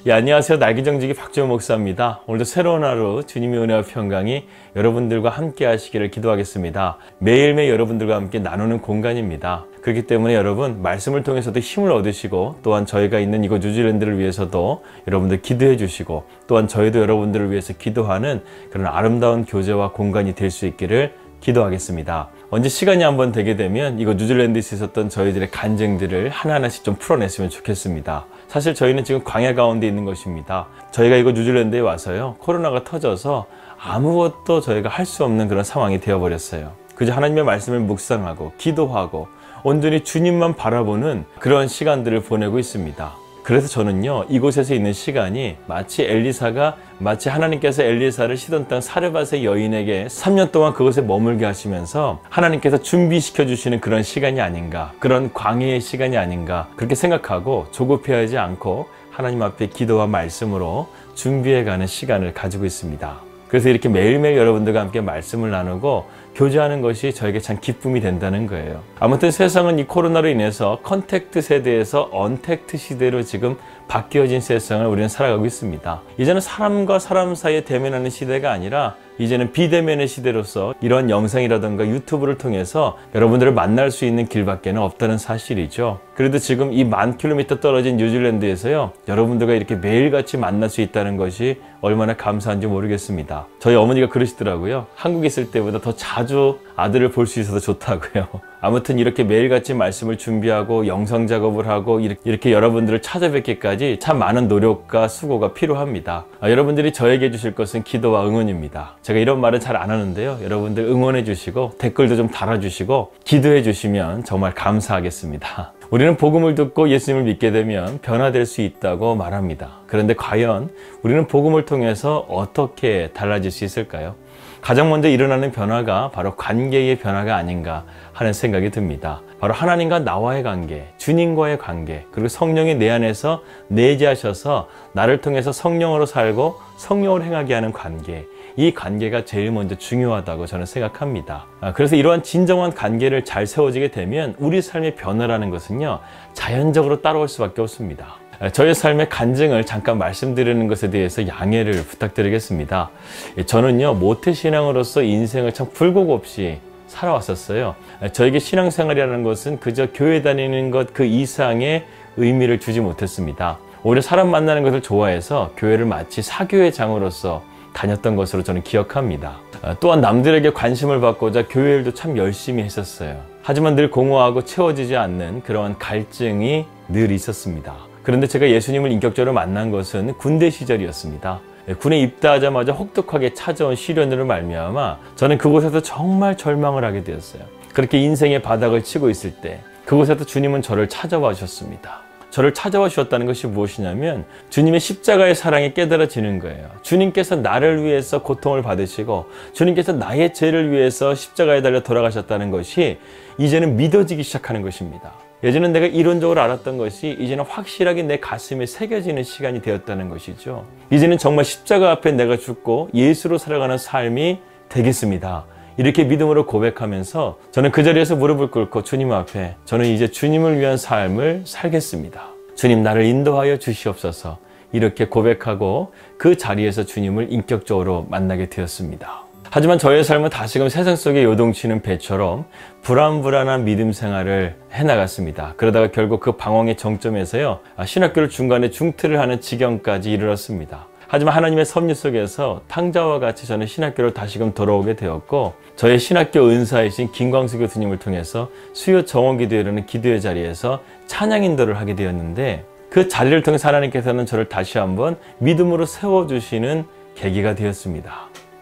예, 안녕하세요. 날개정직이 박재호 목사입니다. 오늘도 새로운 하루 주님의 은혜와 평강이 여러분들과 함께 하시기를 기도하겠습니다. 매일매일 여러분들과 함께 나누는 공간입니다. 그렇기 때문에 여러분 말씀을 통해서도 힘을 얻으시고 또한 저희가 있는 이곳 뉴질랜드를 위해서도 여러분들 기도해 주시고 또한 저희도 여러분들을 위해서 기도하는 그런 아름다운 교제와 공간이 될 수 있기를 기도하겠습니다. 언제 시간이 한번 되게 되면 이거 뉴질랜드에서 있었던 저희들의 간증들을 하나하나씩 좀 풀어냈으면 좋겠습니다. 사실 저희는 지금 광야 가운데 있는 것입니다. 저희가 이거 뉴질랜드에 와서요, 코로나가 터져서 아무것도 저희가 할 수 없는 그런 상황이 되어버렸어요. 그저 하나님의 말씀을 묵상하고 기도하고 온전히 주님만 바라보는 그런 시간들을 보내고 있습니다. 그래서 저는요, 이곳에서 있는 시간이 마치 하나님께서 엘리사를 시돈 땅 사르밧의 여인에게 3년 동안 그곳에 머물게 하시면서 하나님께서 준비시켜 주시는 그런 시간이 아닌가, 그런 광야의 시간이 아닌가 그렇게 생각하고 조급해하지 않고 하나님 앞에 기도와 말씀으로 준비해가는 시간을 가지고 있습니다. 그래서 이렇게 매일매일 여러분들과 함께 말씀을 나누고 교제하는 것이 저에게 참 기쁨이 된다는 거예요. 아무튼 세상은 이 코로나로 인해서 컨택트 세대에서 언택트 시대로 지금 바뀌어진 세상을 우리는 살아가고 있습니다. 이제는 사람과 사람 사이에 대면하는 시대가 아니라 이제는 비대면의 시대로서 이런 영상이라든가 유튜브를 통해서 여러분들을 만날 수 있는 길밖에는 없다는 사실이죠. 그래도 지금 이 10,000km 떨어진 뉴질랜드에서요, 여러분들과 이렇게 매일같이 만날 수 있다는 것이 얼마나 감사한지 모르겠습니다. 저희 어머니가 그러시더라고요. 한국에 있을 때보다 더 자주 아들을 볼 수 있어서 좋다고요. 아무튼 이렇게 매일같이 말씀을 준비하고 영상 작업을 하고 이렇게 여러분들을 찾아뵙기까지 참 많은 노력과 수고가 필요합니다. 여러분들이 저에게 주실 것은 기도와 응원입니다. 제가 이런 말은 잘 안 하는데요, 여러분들 응원해 주시고 댓글도 좀 달아주시고 기도해 주시면 정말 감사하겠습니다. 우리는 복음을 듣고 예수님을 믿게 되면 변화될 수 있다고 말합니다. 그런데 과연 우리는 복음을 통해서 어떻게 달라질 수 있을까요? 가장 먼저 일어나는 변화가 바로 관계의 변화가 아닌가 하는 생각이 듭니다. 바로 하나님과 나와의 관계, 주님과의 관계, 그리고 성령이 내 안에서 내재하셔서 나를 통해서 성령으로 살고 성령으로 행하게 하는 관계, 이 관계가 제일 먼저 중요하다고 저는 생각합니다. 그래서 이러한 진정한 관계를 잘 세워지게 되면 우리 삶의 변화라는 것은요, 자연적으로 따라올 수밖에 없습니다. 저의 삶의 간증을 잠깐 말씀드리는 것에 대해서 양해를 부탁드리겠습니다. 저는요, 모태신앙으로서 인생을 참 굴곡 없이 살아왔었어요. 저에게 신앙생활이라는 것은 그저 교회 다니는 것 그 이상의 의미를 주지 못했습니다. 오히려 사람 만나는 것을 좋아해서 교회를 마치 사교의 장으로서 다녔던 것으로 저는 기억합니다. 또한 남들에게 관심을 받고자 교회 일도 참 열심히 했었어요. 하지만 늘 공허하고 채워지지 않는 그러한 갈증이 늘 있었습니다. 그런데 제가 예수님을 인격적으로 만난 것은 군대 시절이었습니다. 군에 입대하자마자 혹독하게 찾아온 시련으로 말미암아 저는 그곳에서 정말 절망을 하게 되었어요. 그렇게 인생의 바닥을 치고 있을 때 그곳에서 주님은 저를 찾아와 주셨습니다. 저를 찾아와 주셨다는 것이 무엇이냐면 주님의 십자가의 사랑이 깨달아지는 거예요. 주님께서 나를 위해서 고통을 받으시고 주님께서 나의 죄를 위해서 십자가에 달려 돌아가셨다는 것이 이제는 믿어지기 시작하는 것입니다. 예전엔 내가 이론적으로 알았던 것이 이제는 확실하게 내 가슴에 새겨지는 시간이 되었다는 것이죠. 이제는 정말 십자가 앞에 내가 죽고 예수로 살아가는 삶이 되겠습니다. 이렇게 믿음으로 고백하면서 저는 그 자리에서 무릎을 꿇고 주님 앞에 저는 이제 주님을 위한 삶을 살겠습니다. 주님, 나를 인도하여 주시옵소서. 이렇게 고백하고 그 자리에서 주님을 인격적으로 만나게 되었습니다. 하지만 저의 삶은 다시금 세상 속에 요동치는 배처럼 불안불안한 믿음 생활을 해나갔습니다. 그러다가 결국 그 방황의 정점에서요, 신학교를 중간에 중퇴를 하는 지경까지 이르렀습니다. 하지만 하나님의 섭리 속에서 탕자와 같이 저는 신학교를 다시금 돌아오게 되었고, 저의 신학교 은사이신 김광수 교수님을 통해서 수요 정원기도회라는 기도의 자리에서 찬양 인도를 하게 되었는데, 그 자리를 통해서 하나님께서는 저를 다시 한번 믿음으로 세워주시는 계기가 되었습니다.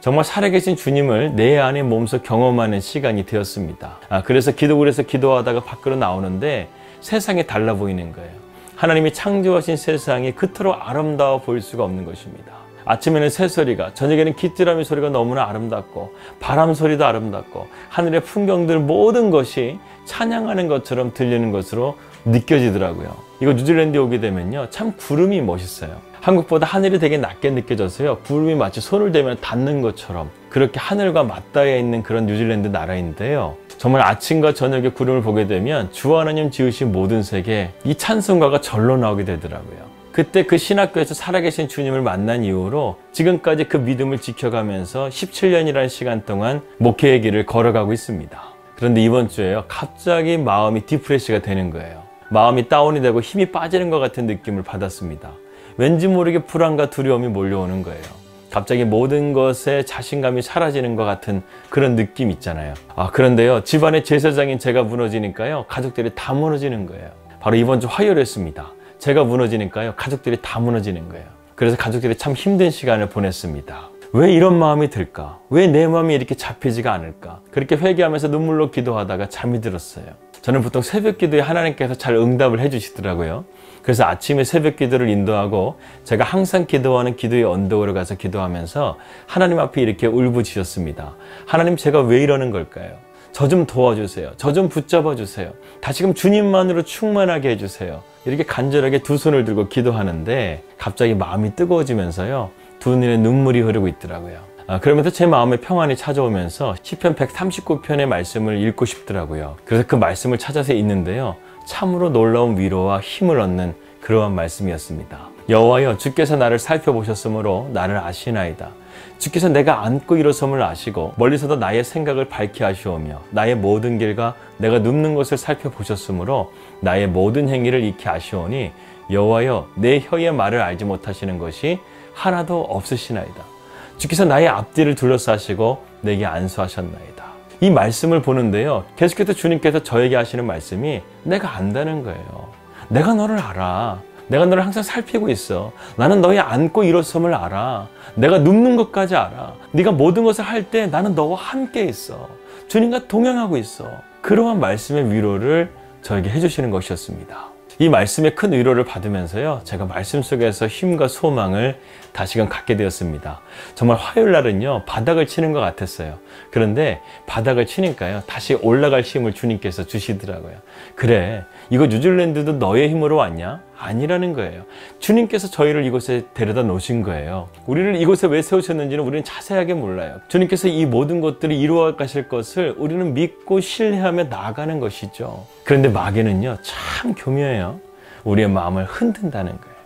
정말 살아계신 주님을 내 안에 몸소 경험하는 시간이 되었습니다. 그래서 기도굴에서 기도하다가 밖으로 나오는데 세상이 달라 보이는 거예요. 하나님이 창조하신 세상이 그토록 아름다워 보일 수가 없는 것입니다. 아침에는 새소리가, 저녁에는 귀뚜라미 소리가 너무나 아름답고 바람 소리도 아름답고 하늘의 풍경들 모든 것이 찬양하는 것처럼 들리는 것으로 느껴지더라고요. 이거 뉴질랜드에 오게 되면요, 참 구름이 멋있어요. 한국보다 하늘이 되게 낮게 느껴져서요, 구름이 마치 손을 대면 닿는 것처럼 그렇게 하늘과 맞닿아 있는 그런 뉴질랜드 나라인데요, 정말 아침과 저녁에 구름을 보게 되면 주 하나님 지으신 모든 세계 이 찬송가가 절로 나오게 되더라고요. 그때 그 신학교에서 살아계신 주님을 만난 이후로 지금까지 그 믿음을 지켜가면서 17년이라는 시간 동안 목회의 길을 걸어가고 있습니다. 그런데 이번 주에요, 갑자기 마음이 디프레시가 되는 거예요. 마음이 다운이 되고 힘이 빠지는 것 같은 느낌을 받았습니다. 왠지 모르게 불안과 두려움이 몰려오는 거예요. 갑자기 모든 것에 자신감이 사라지는 것 같은 그런 느낌 있잖아요. 그런데요, 집안의 제사장인 제가 무너지니까요, 가족들이 다 무너지는 거예요. 바로 이번 주 화요일이었습니다. 제가 무너지니까요, 가족들이 다 무너지는 거예요. 그래서 가족들이 참 힘든 시간을 보냈습니다. 왜 이런 마음이 들까? 왜 내 마음이 이렇게 잡히지가 않을까? 그렇게 회개하면서 눈물로 기도하다가 잠이 들었어요. 저는 보통 새벽 기도에 하나님께서 잘 응답을 해주시더라고요. 그래서 아침에 새벽 기도를 인도하고 제가 항상 기도하는 기도의 언덕으로 가서 기도하면서 하나님 앞에 이렇게 울부짖었습니다. 하나님, 제가 왜 이러는 걸까요? 저 좀 도와주세요. 저 좀 붙잡아 주세요. 다시금 주님만으로 충만하게 해주세요. 이렇게 간절하게 두 손을 들고 기도하는데 갑자기 마음이 뜨거워지면서요, 두 눈에 눈물이 흐르고 있더라고요. 그러면서 제 마음에 평안이 찾아오면서 시편 139편의 말씀을 읽고 싶더라고요. 그래서 그 말씀을 찾아서 읽는데요, 참으로 놀라운 위로와 힘을 얻는 그러한 말씀이었습니다. 여호와여, 주께서 나를 살펴보셨으므로 나를 아시나이다. 주께서 내가 앉고 일어섬을 아시고 멀리서도 나의 생각을 밝히 하시오며 나의 모든 길과 내가 눕는 것을 살펴보셨으므로 나의 모든 행위를 익히 아시오니 여호와여, 내 혀의 말을 알지 못하시는 것이 하나도 없으시나이다. 주께서 나의 앞뒤를 둘러싸시고 내게 안수하셨나이다. 이 말씀을 보는데요, 계속해서 주님께서 저에게 하시는 말씀이 내가 안다는 거예요. 내가 너를 알아. 내가 너를 항상 살피고 있어. 나는 너의 앉고 일어섬을 알아. 내가 눕는 것까지 알아. 네가 모든 것을 할 때 나는 너와 함께 있어. 주님과 동행하고 있어. 그러한 말씀의 위로를 저에게 해주시는 것이었습니다. 이 말씀의 큰 위로를 받으면서요, 제가 말씀 속에서 힘과 소망을 다시금 갖게 되었습니다. 정말 화요일 날은요, 바닥을 치는 것 같았어요. 그런데 바닥을 치니까요, 다시 올라갈 힘을 주님께서 주시더라고요. 그래, 이거 뉴질랜드도 너의 힘으로 왔냐? 아니라는 거예요. 주님께서 저희를 이곳에 데려다 놓으신 거예요. 우리를 이곳에 왜 세우셨는지는 우리는 자세하게 몰라요. 주님께서 이 모든 것들을 이루어 가실 것을 우리는 믿고 신뢰하며 나아가는 것이죠. 그런데 마귀는요, 참 교묘해요. 우리의 마음을 흔든다는 거예요.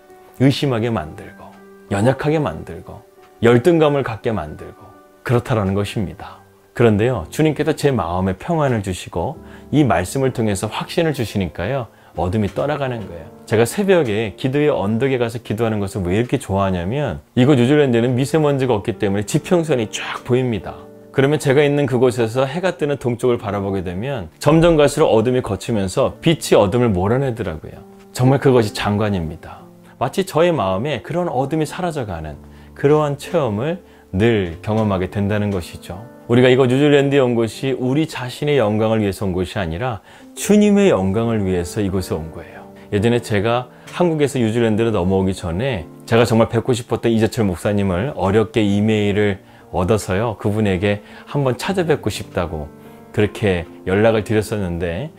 의심하게 만들고, 연약하게 만들고, 열등감을 갖게 만들고, 그렇다라는 것입니다. 그런데요, 주님께서 제 마음에 평안을 주시고 이 말씀을 통해서 확신을 주시니까요, 어둠이 떠나가는 거예요. 제가 새벽에 기도의 언덕에 가서 기도하는 것을 왜 이렇게 좋아하냐면, 이곳 뉴질랜드는 미세먼지가 없기 때문에 지평선이 쫙 보입니다. 그러면 제가 있는 그곳에서 해가 뜨는 동쪽을 바라보게 되면 점점 갈수록 어둠이 걷히면서 빛이 어둠을 몰아내더라고요. 정말 그것이 장관입니다. 마치 저의 마음에 그런 어둠이 사라져가는 그러한 체험을 늘 경험하게 된다는 것이죠. 우리가 이거 뉴질랜드에 온 곳이 우리 자신의 영광을 위해서 온 곳이 아니라 주님의 영광을 위해서 이곳에 온 거예요. 예전에 제가 한국에서 뉴질랜드로 넘어오기 전에 제가 정말 뵙고 싶었던 이재철 목사님을 어렵게 이메일을 얻어서요, 그분에게 한번 찾아뵙고 싶다고 그렇게 연락을 드렸었는데,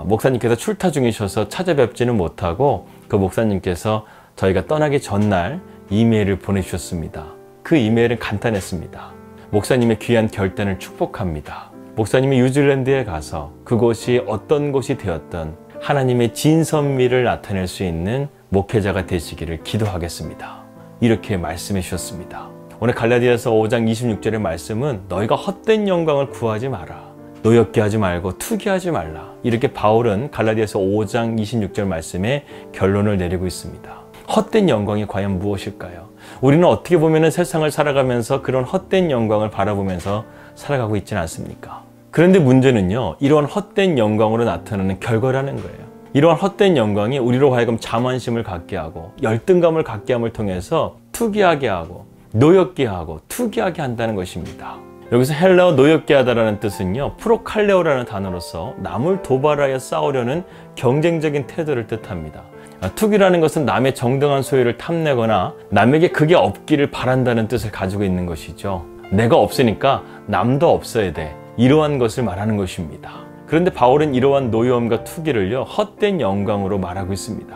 목사님께서 출타 중이셔서 찾아뵙지는 못하고 그 목사님께서 저희가 떠나기 전날 이메일을 보내주셨습니다. 그 이메일은 간단했습니다. 목사님의 귀한 결단을 축복합니다. 목사님이 뉴질랜드에 가서 그곳이 어떤 곳이 되었던 하나님의 진선미를 나타낼 수 있는 목회자가 되시기를 기도하겠습니다. 이렇게 말씀해 주셨습니다. 오늘 갈라디아서 5장 26절의 말씀은 너희가 헛된 영광을 구하지 마라. 노엽게 하지 말고 투기하지 말라. 이렇게 바울은 갈라디아서 5장 26절 말씀에 결론을 내리고 있습니다. 헛된 영광이 과연 무엇일까요? 우리는 어떻게 보면 세상을 살아가면서 그런 헛된 영광을 바라보면서 살아가고 있지는 않습니까? 그런데 문제는요, 이러한 헛된 영광으로 나타나는 결과라는 거예요. 이러한 헛된 영광이 우리로 하여금 자만심을 갖게 하고 열등감을 갖게 함을 통해서 투기하게 하고 노엽게 하고 투기하게 한다는 것입니다. 여기서 헬라어 노엽게 하다라는 뜻은요, 프로칼레오라는 단어로서 남을 도발하여 싸우려는 경쟁적인 태도를 뜻합니다. 투기라는 것은 남의 정당한 소유를 탐내거나 남에게 그게 없기를 바란다는 뜻을 가지고 있는 것이죠. 내가 없으니까 남도 없어야 돼. 이러한 것을 말하는 것입니다. 그런데 바울은 이러한 노여움과 투기를요, 헛된 영광으로 말하고 있습니다.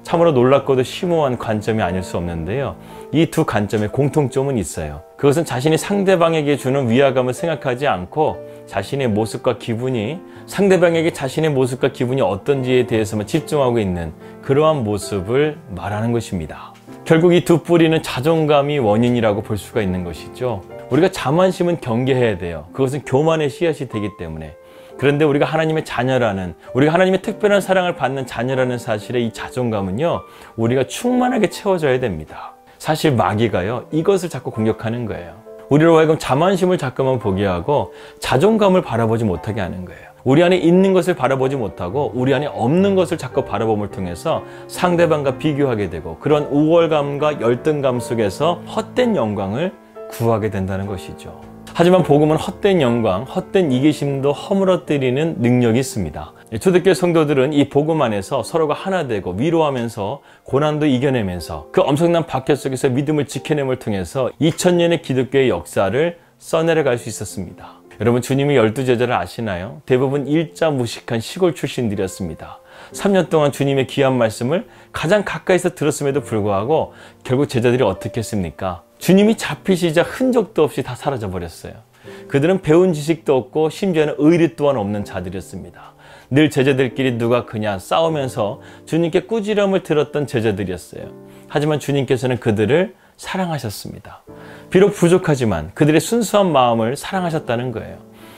참으로 놀랍고도 심오한 관점이 아닐 수 없는데요. 이 두 관점의 공통점은 있어요. 그것은 자신이 상대방에게 주는 위화감을 생각하지 않고 자신의 모습과 기분이 상대방에게 자신의 모습과 기분이 어떤지에 대해서만 집중하고 있는 그러한 모습을 말하는 것입니다. 결국 이 두 뿌리는 자존감이 원인이라고 볼 수가 있는 것이죠. 우리가 자만심은 경계해야 돼요. 그것은 교만의 씨앗이 되기 때문에. 그런데 우리가 하나님의 자녀라는, 우리가 하나님의 특별한 사랑을 받는 자녀라는 사실의 이 자존감은요, 우리가 충만하게 채워져야 됩니다. 사실 마귀가요, 이것을 자꾸 공격하는 거예요. 우리로 하여금 자만심을 자꾸만 보게 하고 자존감을 바라보지 못하게 하는 거예요. 우리 안에 있는 것을 바라보지 못하고 우리 안에 없는 것을 자꾸 바라봄을 통해서 상대방과 비교하게 되고 그런 우월감과 열등감 속에서 헛된 영광을 구하게 된다는 것이죠. 하지만 복음은 헛된 영광, 헛된 이기심도 허물어뜨리는 능력이 있습니다. 초대교회 성도들은 이 복음 안에서 서로가 하나 되고 위로하면서 고난도 이겨내면서 그 엄청난 박해 속에서 믿음을 지켜냄을 통해서 2000년의 기독교의 역사를 써내려갈 수 있었습니다. 여러분, 주님이 12제자를 아시나요? 대부분 일자 무식한 시골 출신들이었습니다. 3년 동안 주님의 귀한 말씀을 가장 가까이서 들었음에도 불구하고 결국 제자들이 어떻게 했습니까? 주님이 잡히시자 흔적도 없이 다 사라져 버렸어요. 그들은 배운 지식도 없고 심지어는 의리 또한 없는 자들이었습니다. 늘 제자들끼리 누가 크냐 싸우면서 주님께 꾸지람을 들었던 제자들이었어요. 하지만 주님께서는 그들을 사랑하셨습니다. 비록 부족하지만 그들의 순수한 마음을 사랑하셨다는 거예요.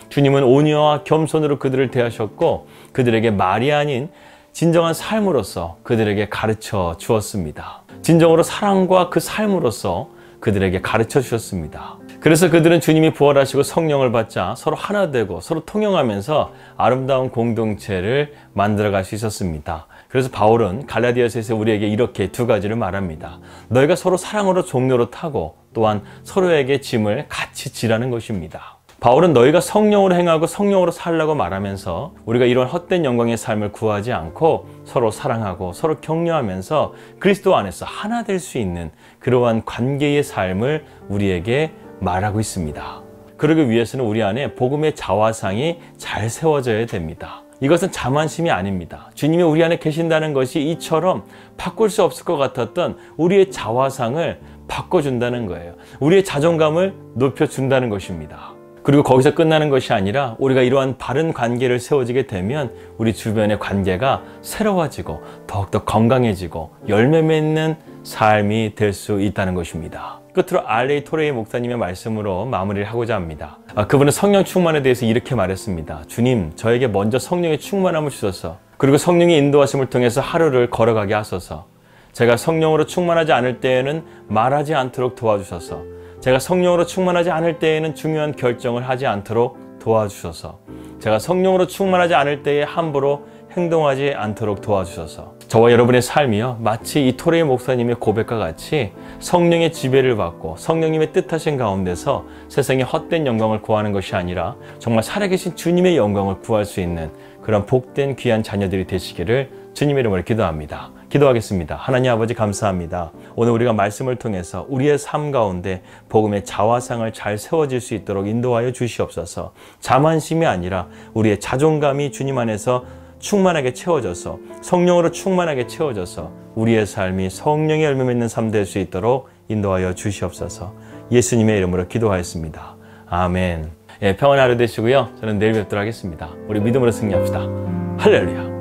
주님은 온유와 겸손으로 그들을 대하셨고 그들에게 말이 아닌 진정한 삶으로서 그들에게 가르쳐 주었습니다. 진정으로 사랑과 그 삶으로서 그들에게 가르쳐 주셨습니다. 그래서 그들은 주님이 부활하시고 성령을 받자 서로 하나 되고 서로 통용하면서 아름다운 공동체를 만들어갈 수 있었습니다. 그래서 바울은 갈라디아서에서 우리에게 이렇게 두 가지를 말합니다. 너희가 서로 사랑으로 종로로 타고 또한 서로에게 짐을 같이 지라는 것입니다. 바울은 너희가 성령으로 행하고 성령으로 살라고 말하면서 우리가 이런 헛된 영광의 삶을 구하지 않고 서로 사랑하고 서로 격려하면서 그리스도 안에서 하나 될 수 있는 그러한 관계의 삶을 우리에게 말하고 있습니다. 그러기 위해서는 우리 안에 복음의 자화상이 잘 세워져야 됩니다. 이것은 자만심이 아닙니다. 주님이 우리 안에 계신다는 것이 이처럼 바꿀 수 없을 것 같았던 우리의 자화상을 바꿔준다는 거예요. 우리의 자존감을 높여준다는 것입니다. 그리고 거기서 끝나는 것이 아니라 우리가 이러한 바른 관계를 세워지게 되면 우리 주변의 관계가 새로워지고 더욱더 건강해지고 열매 맺는 삶이 될 수 있다는 것입니다. 끝으로 R.A. 토레이 목사님의 말씀으로 마무리를 하고자 합니다. 그분은 성령 충만에 대해서 이렇게 말했습니다. 주님, 저에게 먼저 성령의 충만함을 주셔서 그리고 성령의 인도하심을 통해서 하루를 걸어가게 하소서. 제가 성령으로 충만하지 않을 때에는 말하지 않도록 도와주셔서 제가 성령으로 충만하지 않을 때에는 중요한 결정을 하지 않도록 도와주셔서 제가 성령으로 충만하지 않을 때에 함부로 행동하지 않도록 도와주셔서 저와 여러분의 삶이요 마치 이 토레이 목사님의 고백과 같이 성령의 지배를 받고 성령님의 뜻하신 가운데서 세상의 헛된 영광을 구하는 것이 아니라 정말 살아계신 주님의 영광을 구할 수 있는 그런 복된 귀한 자녀들이 되시기를 주님의 이름으로 기도합니다. 기도하겠습니다. 하나님 아버지 감사합니다. 오늘 우리가 말씀을 통해서 우리의 삶 가운데 복음의 자화상을 잘 세워질 수 있도록 인도하여 주시옵소서. 자만심이 아니라 우리의 자존감이 주님 안에서 충만하게 채워져서 성령으로 충만하게 채워져서 우리의 삶이 성령의 열매 맺는 삶 될 수 있도록 인도하여 주시옵소서. 예수님의 이름으로 기도하였습니다. 아멘. 평안한 하루 되시고요. 저는 내일 뵙도록 하겠습니다. 우리 믿음으로 승리합시다. 할렐루야.